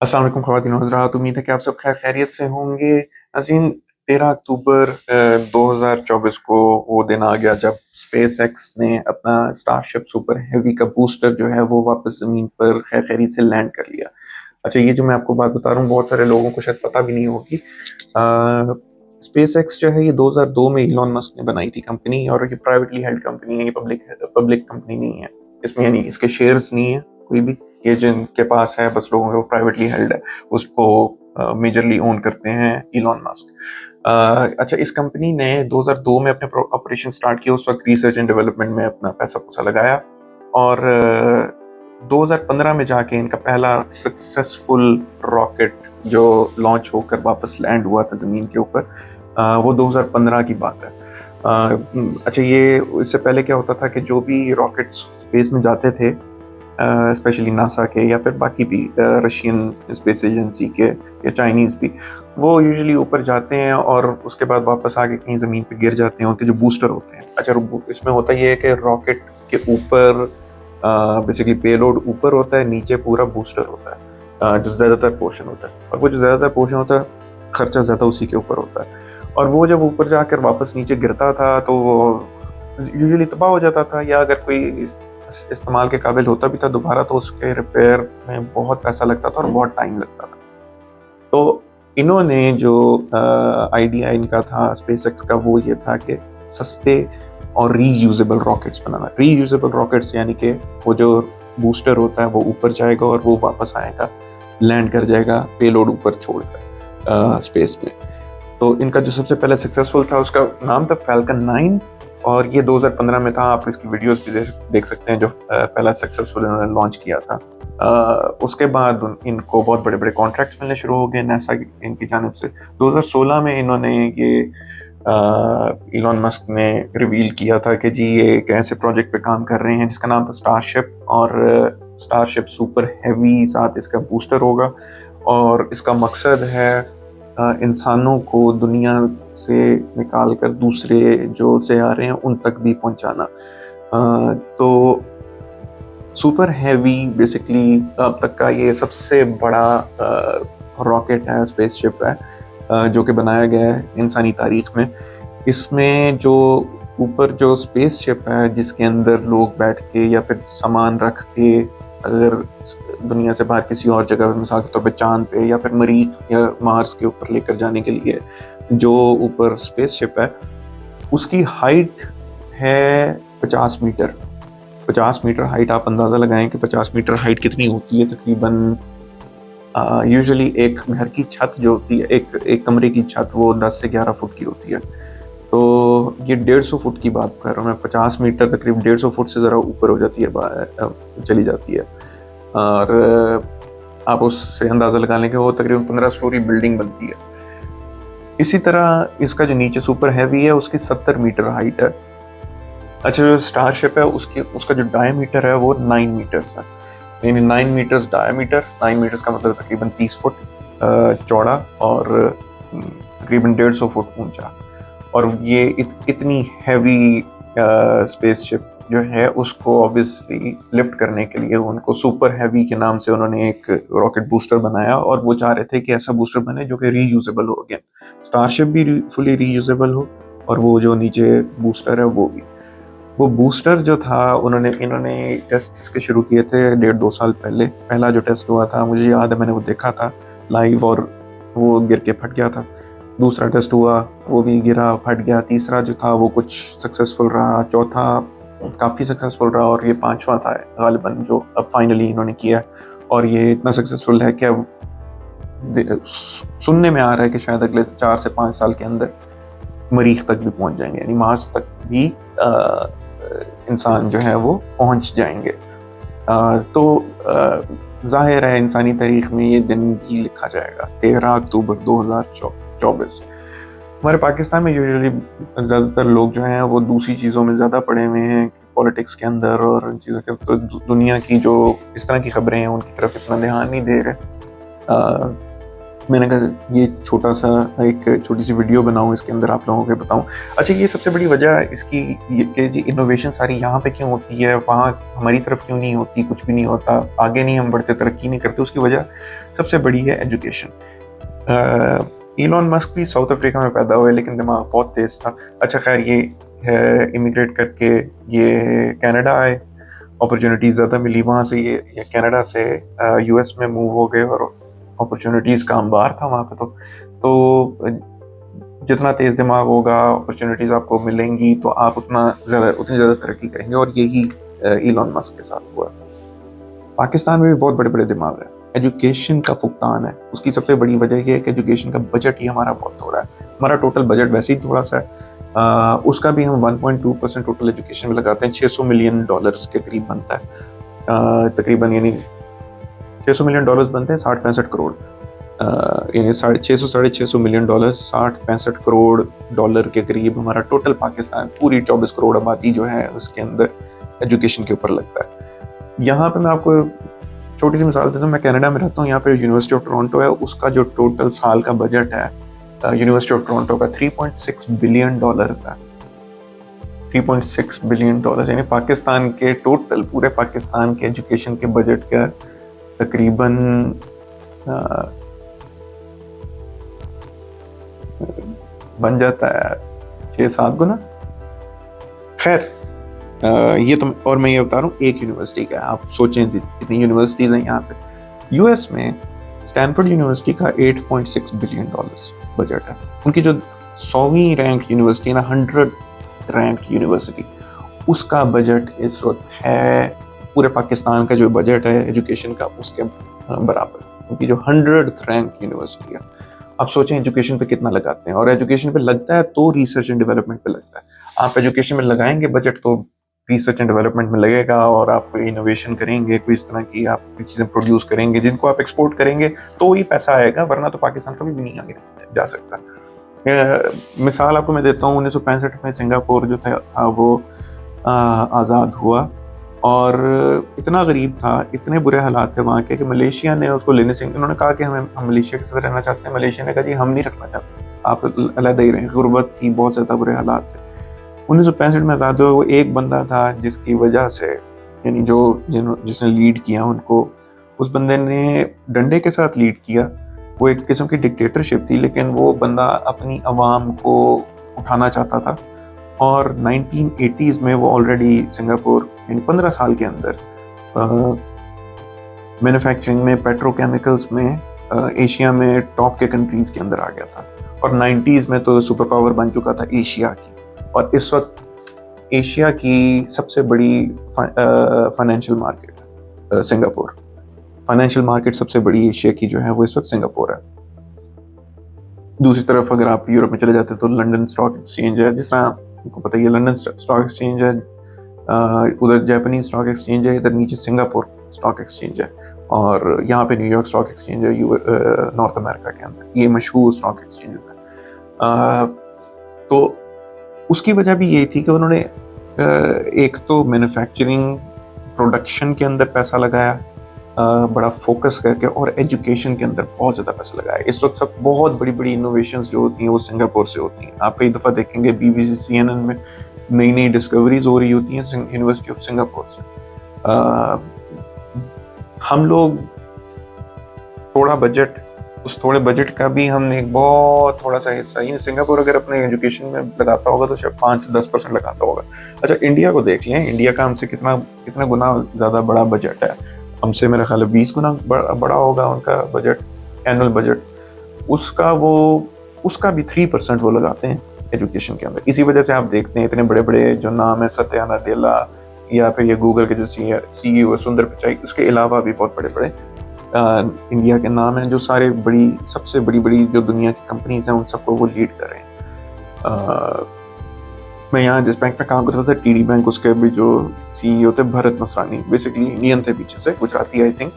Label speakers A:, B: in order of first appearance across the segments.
A: अस्सलाम वालेकुम ख़वातीन और हज़रात, उम्मीद है कि आप सब खैर खैरियत से होंगे। नाज़रीन, 13 अक्टूबर 2024 को वो दिन आ गया जब स्पेस एक्स ने अपना स्टारशिप सुपर हैवी का बूस्टर जो है वो वापस ज़मीन पर खैर खैरियत से लैंड कर लिया। अच्छा, ये जो मैं आपको बात बता रहा हूँ बहुत सारे लोगों को शायद पता भी नहीं होगी। स्पेस एक्स जो है ये 2002 में इलॉन मस्क ने बनाई थी कंपनी, और ये प्राइवेटली हेल्ड कंपनी है, ये पब्लिक कंपनी नहीं है। इसमें यानी इसके शेयर्स नहीं है कोई भी। ये जिनके पास है बस लोगों को प्राइवेटली हेल्ड है, उसको मेजरली ओन करते हैं इलॉन मस्क। अच्छा, इस कंपनी ने 2002 में अपने ऑपरेशन स्टार्ट किया। उस वक्त रिसर्च एंड डेवलपमेंट में अपना पैसा पूसा लगाया, और 2015 में जाके इनका पहला सक्सेसफुल रॉकेट जो लॉन्च होकर वापस लैंड हुआ था ज़मीन के ऊपर, वो 2015 की बात है। अच्छा, ये इससे पहले क्या होता था कि जो भी रॉकेट्स स्पेस में जाते थे, स्पेशली नासा के या फिर बाकी भी रशियन स्पेस एजेंसी के या चाइनीज़ भी, वो यूजुअली ऊपर जाते हैं और उसके बाद वापस आके कहीं ज़मीन पे गिर जाते हैं, उनके जो बूस्टर होते हैं। अच्छा, इसमें होता ये है कि रॉकेट के ऊपर बेसिकली पेलोड ऊपर होता है, नीचे पूरा बूस्टर होता है, जो ज़्यादातर पोर्शन होता है, और वो जो ज़्यादातर पोर्शन होता है खर्चा ज़्यादा उसी के ऊपर होता है। और वो जब ऊपर जाकर वापस नीचे गिरता था तो वो यूजुअली तबाह हो जाता था, या अगर कोई इस्तेमाल के काबिल होता भी था दोबारा तो उसके रिपेयर में बहुत पैसा लगता था और बहुत टाइम लगता था। तो इन्होंने जो आइडिया इनका था स्पेसएक्स का, वो ये था कि सस्ते और रीयूजेबल रॉकेट्स बनाना। रीयूजेबल रॉकेट्स यानी कि वो जो बूस्टर होता है वो ऊपर जाएगा और वो वापस आएगा, लैंड कर जाएगा पेलोड ऊपर छोड़कर स्पेस में। तो इनका जो सबसे पहले सक्सेसफुल था उसका नाम था फैल्कन 9, और ये 2015 में था। आप इसकी वीडियोस भी देख सकते हैं जो पहला सक्सेसफुल इन्होंने लॉन्च किया था। उसके बाद इनको बहुत बड़े बड़े कॉन्ट्रैक्ट्स मिलने शुरू हो गए नासा इनकी जानिब से। 2016 में इन्होंने ये इलॉन मस्क ने रिवील किया था कि जी ये एक ऐसे प्रोजेक्ट पे काम कर रहे हैं जिसका नाम था स्टारशिप, और स्टारशिप सुपर हैवी साथ इसका बूस्टर होगा, और इसका मकसद है इंसानों को दुनिया से निकाल कर दूसरे जो सैयारे हैं उन तक भी पहुंचाना। तो सुपर हैवी बेसिकली अब तक का ये सबसे बड़ा रॉकेट है, स्पेसशिप है, जो कि बनाया गया है इंसानी तारीख में। इसमें जो ऊपर जो स्पेसशिप है जिसके अंदर लोग बैठ के या फिर सामान रख के अगर दुनिया से बाहर किसी और जगह, मिसाल के तौर पे चांद पे या फिर मरीख या मार्स के ऊपर लेकर जाने के लिए जो ऊपर स्पेसशिप है, उसकी हाइट है 50 मीटर। 50 मीटर हाइट, आप अंदाज़ा लगाएं कि 50 मीटर हाइट कितनी होती है। तकरीबन यूजुअली एक घर की छत जो होती है, एक कमरे की छत, वो 10 से 11 फुट की होती है। तो ये 150 फुट की बात कर रहा हूँ मैं। 50 मीटर तकरीबन 150 फुट से ज़रा ऊपर हो जाती है, चली जाती है। और आप उससे अंदाज़ा लगा लें कि वो तकरीबन 15 स्टोरी बिल्डिंग बनती है। इसी तरह इसका जो नीचे सुपर हैवी है उसकी 70 मीटर हाइट है। अच्छा, जो स्टारशिप है उसका जो डायमीटर है वो 9 मीटर्स है, यानी 9 मीटर्स डायमीटर। 9 मीटर्स का मतलब तकरीबन 30 फुट चौड़ा, और तकरीबन 150 फुट ऊंचा। और ये इतनी हैवी स्पेसशिप जो है उसको ऑब्वियसली लिफ्ट करने के लिए उनको सुपर हैवी के नाम से उन्होंने एक रॉकेट बूस्टर बनाया, और वो चाह रहे थे कि ऐसा बूस्टर बने जो कि रीयूजेबल हो। अगेन, स्टारशिप भी फुली रीयूजेबल हो, और वो जो नीचे बूस्टर है वो भी। वो बूस्टर जो था इन्होंने टेस्ट इसके शुरू किए थे 1.5-2 साल पहले। पहला जो टेस्ट हुआ था मुझे याद है, मैंने वो देखा था लाइव, और वो गिर के फट गया था। दूसरा टेस्ट हुआ, वो भी गिरा फट गया। तीसरा जो था वो कुछ सक्सेसफुल रहा, चौथा काफ़ी सक्सेसफुल रहा, और ये पांचवा था गालिबन जो अब फाइनली इन्होंने किया। और ये इतना सक्सेसफुल है कि अब सुनने में आ रहा है कि शायद अगले 4 से 5 साल के अंदर मरीख तक भी पहुंच जाएंगे, यानी मार्स तक भी इंसान जो है वो पहुंच जाएंगे। तो जाहिर है इंसानी तारीख में ये दिन भी लिखा जाएगा, 13 अक्टूबर 2024। हमारे पाकिस्तान में यूजुअली ज़्यादातर लोग जो हैं वो दूसरी चीज़ों में ज़्यादा पड़े हुए हैं, पॉलिटिक्स के अंदर और इन चीज़ों के, तो दुनिया की जो इस तरह की खबरें हैं उनकी तरफ इतना ध्यान नहीं दे रहे। मैंने कहा ये छोटा सा एक छोटी सी वीडियो बनाऊं, इसके अंदर आप लोगों को बताऊं। अच्छा, ये सबसे बड़ी वजह इसकी ये कि जी इनोवेशन सारी यहाँ पे क्यों होती है, वहाँ हमारी तरफ क्यों नहीं होती, कुछ भी नहीं होता, आगे नहीं हम बढ़ते, तरक्की नहीं करते। उसकी वजह सबसे बड़ी है एजुकेशन। इलॉन मस्क भी साउथ अफ्रीका में पैदा हुए, लेकिन दिमाग बहुत तेज था। अच्छा खैर, ये इमिग्रेट करके ये कनाडा आए, अपॉर्चुनिटीज़ ज़्यादा मिली, वहाँ से ये कनाडा से यूएस में मूव हो गए, और अपॉर्चुनिटीज़ का अंबार था वहाँ पे। तो जितना तेज़ दिमाग होगा, अपॉर्चुनिटीज़ आपको मिलेंगी, तो आप उतनी ज़्यादा तरक्की करेंगे, और यही इलॉन मस्क के साथ हुआ। पाकिस्तान में भी बहुत बड़े बड़े दिमाग हैं, एजुकेशन का फुकदान है। उसकी सबसे बड़ी वजह यह है कि एजुकेशन का बजट ही हमारा बहुत थोड़ा है। हमारा टोटल बजट वैसे ही थोड़ा सा है, उसका भी हम 1.2% टोटल एजुकेशन में लगाते हैं। $600 मिलियन के करीब बनता है, तकरीबन, यानी $600 मिलियन बनते हैं 60-65 करोड़, यानी $600 मिलियन, 60-65 करोड़ के करीब हमारा टोटल पाकिस्तान, पूरी 24 करोड़ आबादी जो है उसके अंदर एजुकेशन के ऊपर लगता है। यहाँ पे मैं आपको छोटी सी मिसाल देता हूँ। मैं कनाडा में रहता हूँ, यहाँ पे यूनिवर्सिटी ऑफ टोरंटो है, उसका जो टोटल साल का बजट है यूनिवर्सिटी ऑफ टोरंटो का $3.6 बिलियन है। $3.6 बिलियन, यानी पाकिस्तान के टोटल, पूरे पाकिस्तान के एजुकेशन के बजट का तकरीबन बन जाता है 6-7 गुना। खैर, ये तो, और मैं ये बता रहा हूँ एक यूनिवर्सिटी का, आप सोचें कितनी यूनिवर्सिटीज हैं यहाँ पे। यूएस में स्टैनफोर्ड यूनिवर्सिटी का $8.6 बिलियन बजट है। उनकी जो 100वीं रैंक यूनिवर्सिटी है ना, 100 रैंक यूनिवर्सिटी, उसका बजट इस वक्त है पूरे पाकिस्तान का जो बजट है एजुकेशन का, उसके बराबर। उनकी जो 100th रैंक यूनिवर्सिटी है। आप सोचें एजुकेशन पे कितना लगाते हैं, और एजुकेशन पे लगता है तो रिसर्च एंड डेवलपमेंट पे लगता है। आप एजुकेशन में लगाएंगे बजट तो रिसर्च एंड डेवलपमेंट में लगेगा, और आप इनोवेशन करेंगे, कोई इस तरह की आप चीज़ें प्रोड्यूस करेंगे जिनको आप एक्सपोर्ट करेंगे, तो ही पैसा आएगा, वरना तो पाकिस्तान कभी भी नहीं आगे जा सकता। मिसाल आपको मैं देता हूँ, 1965 में सिंगापुर जो था वो आज़ाद हुआ, और इतना गरीब था, इतने बुरे हालात थे वहाँ के, कि मलेशिया ने उसको लेने से, उन्होंने कहा कि हम मलेशिया के साथ रहना चाहते हैं। मलेशिया ने कहा जी हम नहीं रखना चाहते, आप अलग ही रहें। गुर्बत थी, बहुत ज़्यादा बुरे हालात थे। 1965 में आज़ाद हुआ, वो एक बंदा था जिसकी वजह से, यानी जिसने लीड किया उनको, उस बंदे ने डंडे के साथ लीड किया। वो एक किस्म की डिक्टेटरशिप थी, लेकिन वो बंदा अपनी आवाम को उठाना चाहता था, और 1980s में वो ऑलरेडी सिंगापुर, यानी 15 साल के अंदर मैन्युफैक्चरिंग में, पेट्रोकेमिकल्स में एशिया में टॉप के कंट्रीज के अंदर आ गया था, और 90s में तो सुपर पावर बन चुका था एशिया की। और इस वक्त एशिया की सबसे बड़ी financial market Singapore, financial market सबसे बड़ी एशिया की जो है वो इस वक्त सिंगापुर है। दूसरी तरफ अगर आप यूरोप में चले जाते हैं तो लंदन स्टॉक एक्सचेंज है, जिस तरह आपको पता ही है लंदन स्टॉक एक्सचेंज है, उधर जापानीज स्टॉक एक्सचेंज है, इधर नीचे सिंगापुर स्टॉक एक्सचेंज है, और यहाँ पे न्यूयॉर्क स्टॉक एक्सचेंज है नॉर्थ अमेरिका के अंदर। ये मशहूर स्टॉक एक्सचेंजेस हैं। तो उसकी वजह भी यही थी कि उन्होंने एक तो मैन्युफैक्चरिंग प्रोडक्शन के अंदर पैसा लगाया, बड़ा फोकस करके, और एजुकेशन के अंदर बहुत ज़्यादा पैसा लगाया। इस वक्त सब बहुत बड़ी बड़ी इनोवेशंस जो होती हैं वो सिंगापुर से होती हैं। आप कई दफ़ा देखेंगे BBC CNN में नई नई डिस्कवरीज हो रही होती हैं यूनिवर्सिटी ऑफ सिंगापुर से। हम लोग थोड़ा बजट, उस थोड़े बजट का भी हमने एक बहुत थोड़ा सा हिस्सा ही, सिंगापुर अगर अपने एजुकेशन में लगाता होगा तो शायद 5 से 10% लगाता होगा। अच्छा, इंडिया को देख लें, इंडिया का हमसे कितना गुना ज़्यादा बड़ा बजट है। हमसे मेरा ख्याल है 20 गुना बड़ा होगा उनका बजट, एनुअल बजट। उसका भी 3% वो लगाते हैं एजुकेशन के अंदर। इसी वजह से आप देखते हैं इतने बड़े बड़े जो नाम है, सत्या नाडेला, या फिर ये गूगल के जो CEO है सुंदर पिचाई, उसके अलावा भी बहुत बड़े बड़े इंडिया के नाम हैं, जो सारे सबसे बड़ी जो दुनिया की कंपनीज हैं उन सबको वो लीड कर रहे हैं। मैं यहाँ जिस बैंक में काम करता था, TD बैंक, उसके भी जो CEO थे भरत मसरानी, बेसिकली इंडियन थे, पीछे से गुजराती आई थिंक।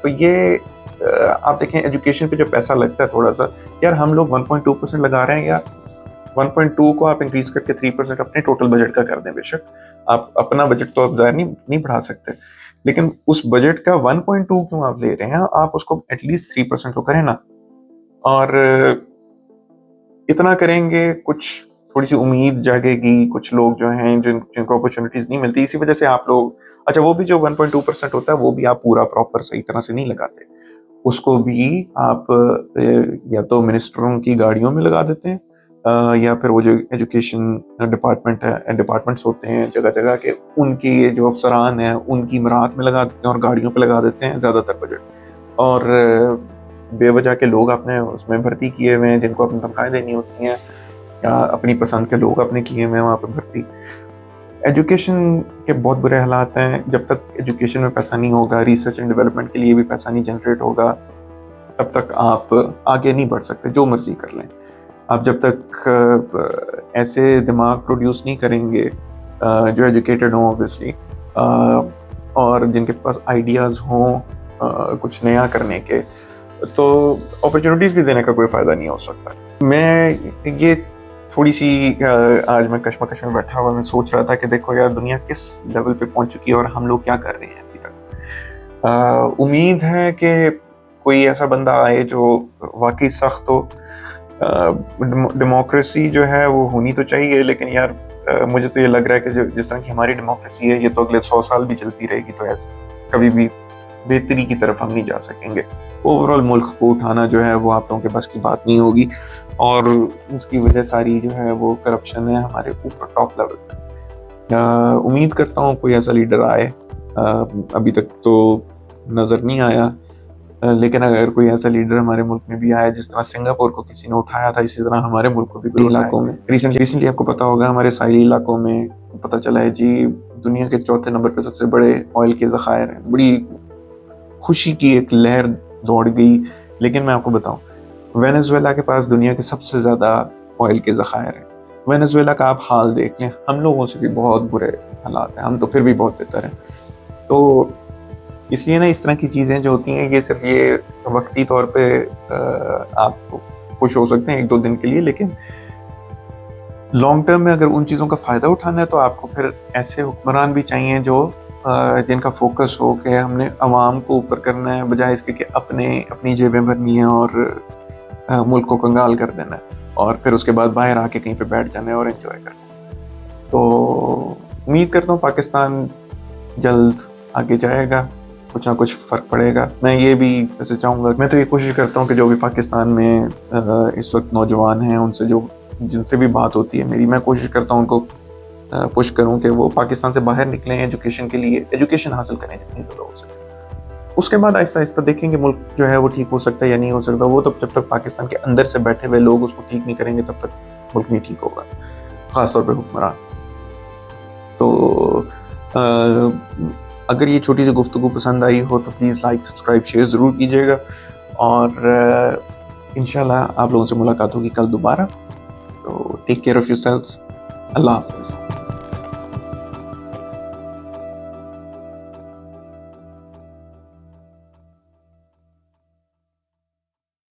A: तो ये आप देखें एजुकेशन पे जो पैसा लगता है थोड़ा सा, यार हम लोग 1.2% लगा रहे हैं, या 1.2 को आप इंक्रीज करके 3% अपने टोटल बजट का कर दें। बेशक आप अपना बजट तो आप ज़ाहिर नहीं बढ़ा सकते, लेकिन उस बजट का 1.2 क्यों आप ले रहे हैं, आप उसको एटलीस्ट 3% तो करें ना। और इतना करेंगे, कुछ थोड़ी सी उम्मीद जागेगी, कुछ लोग जो हैं जिनको अपॉर्चुनिटीज नहीं मिलती, इसी वजह से आप लोग, अच्छा वो भी जो 1.2% होता है वो भी आप पूरा प्रॉपर सही तरह से नहीं लगाते, उसको भी आप या तो मिनिस्टरों की गाड़ियों में लगा देते हैं, या फिर वो जो एजुकेशन डिपार्टमेंट्स होते हैं जगह जगह के, उनकी जो अफसरान हैं उनकी मराहत में लगा देते हैं और गाड़ियों पे लगा देते हैं ज़्यादातर बजट। और बेवजह के लोग अपने उसमें भर्ती किए हुए हैं जिनको अपनी तनख्वाहें देनी होती हैं, या अपनी पसंद के लोग अपने किए हुए हैं वहाँ पे भर्ती। एजुकेशन के बहुत बुरे हालात हैं। जब तक एजुकेशन में पैसा नहीं होगा, रिसर्च एंड डेवलपमेंट के लिए भी पैसा नहीं जनरेट होगा, तब तक आप आगे नहीं बढ़ सकते, जो मर्जी कर लें। आप जब तक ऐसे दिमाग प्रोड्यूस नहीं करेंगे जो एजुकेटेड हों ऑब्वियसली, और जिनके पास आइडियाज़ हों कुछ नया करने के, तो अपॉर्चुनिटीज़ भी देने का कोई फ़ायदा नहीं हो सकता। मैं ये थोड़ी सी आज मैं कश्मकश में बैठा हुआ मैं सोच रहा था कि देखो यार, दुनिया किस लेवल पे पहुंच चुकी है और हम लोग क्या कर रहे हैं अभी तक। उम्मीद है कि कोई ऐसा बंदा आए जो वाकई सख्त हो। डेमोक्रेसी जो है वो होनी तो चाहिए, लेकिन यार मुझे तो ये लग रहा है कि जो जिस तरह की हमारी डेमोक्रेसी है, ये तो अगले 100 साल भी चलती रहेगी, तो ऐसे कभी भी बेहतरी की तरफ हम नहीं जा सकेंगे। ओवरऑल मुल्क को उठाना जो है वो आप लोगों के बस की बात नहीं होगी, और उसकी वजह सारी जो है वो करप्शन है हमारे ऊपर टॉप लेवल पे। उम्मीद करता हूँ कोई ऐसा लीडर आए। अभी तक तो नज़र नहीं आया, लेकिन अगर कोई ऐसा लीडर हमारे मुल्क में भी आया, जिस तरह सिंगापुर को किसी ने उठाया था, इसी तरह हमारे मुल्क को भी कोई इलाकों में रिसेंटली आपको पता होगा, हमारे साहिली इलाकों में पता चला है जी, दुनिया के चौथे नंबर पे सबसे बड़े ऑयल के ज़खायर हैं। बड़ी खुशी की एक लहर दौड़ गई। लेकिन मैं आपको बताऊं, वेनेजुएला के पास दुनिया के सबसे ज़्यादा ऑयल के ज़खायर हैं। वेनेजुएला का आप हाल देख लें, हम लोगों से भी बहुत बुरे हालात हैं, हम तो फिर भी बहुत बेहतर हैं। तो इसलिए ना, इस तरह की चीज़ें जो होती हैं, ये सिर्फ ये वक्ती तौर पे आप खुश हो सकते हैं 1-2 दिन के लिए, लेकिन लॉन्ग टर्म में अगर उन चीज़ों का फ़ायदा उठाना है, तो आपको फिर ऐसे हुक्मरान भी चाहिए जो जिनका फोकस हो कि हमने अवाम को ऊपर करना है, बजाय इसके कि अपनी जेबें भरनी है और मुल्क को कंगाल कर देना है, और फिर उसके बाद बाहर आके कहीं पे बैठ जाना है और एंजॉय करना है। तो उम्मीद करता हूँ पाकिस्तान जल्द आगे जाएगा, कुछ ना कुछ फ़र्क पड़ेगा। मैं ये भी वैसे चाहूँगा, मैं तो ये कोशिश करता हूँ कि जो भी पाकिस्तान में इस वक्त नौजवान हैं, उनसे जिनसे भी बात होती है मेरी, मैं कोशिश करता हूँ उनको पुश करूँ कि वो पाकिस्तान से बाहर निकलें एजुकेशन के लिए, एजुकेशन हासिल करें जितनी ज़्यादा हो सके। उसके बाद आहिस्ता आहिस्ता देखेंगे मुल्क जो है वो ठीक हो सकता है या नहीं हो सकता। वो तो जब तक पाकिस्तान के अंदर से बैठे हुए लोग उसको ठीक नहीं करेंगे, तब तक मुल्क नहीं ठीक होगा, ख़ासतौर पर हुक्मरान। तो अगर ये छोटी सी गुफ्तगू पसंद आई हो तो प्लीज़ लाइक, सब्सक्राइब, शेयर ज़रूर कीजिएगा, और इंशाल्लाह आप लोगों से मुलाकात होगी कल दोबारा। तो टेक केयर ऑफ़ योरसेल्व्स। अल्लाह हाफ़िज़।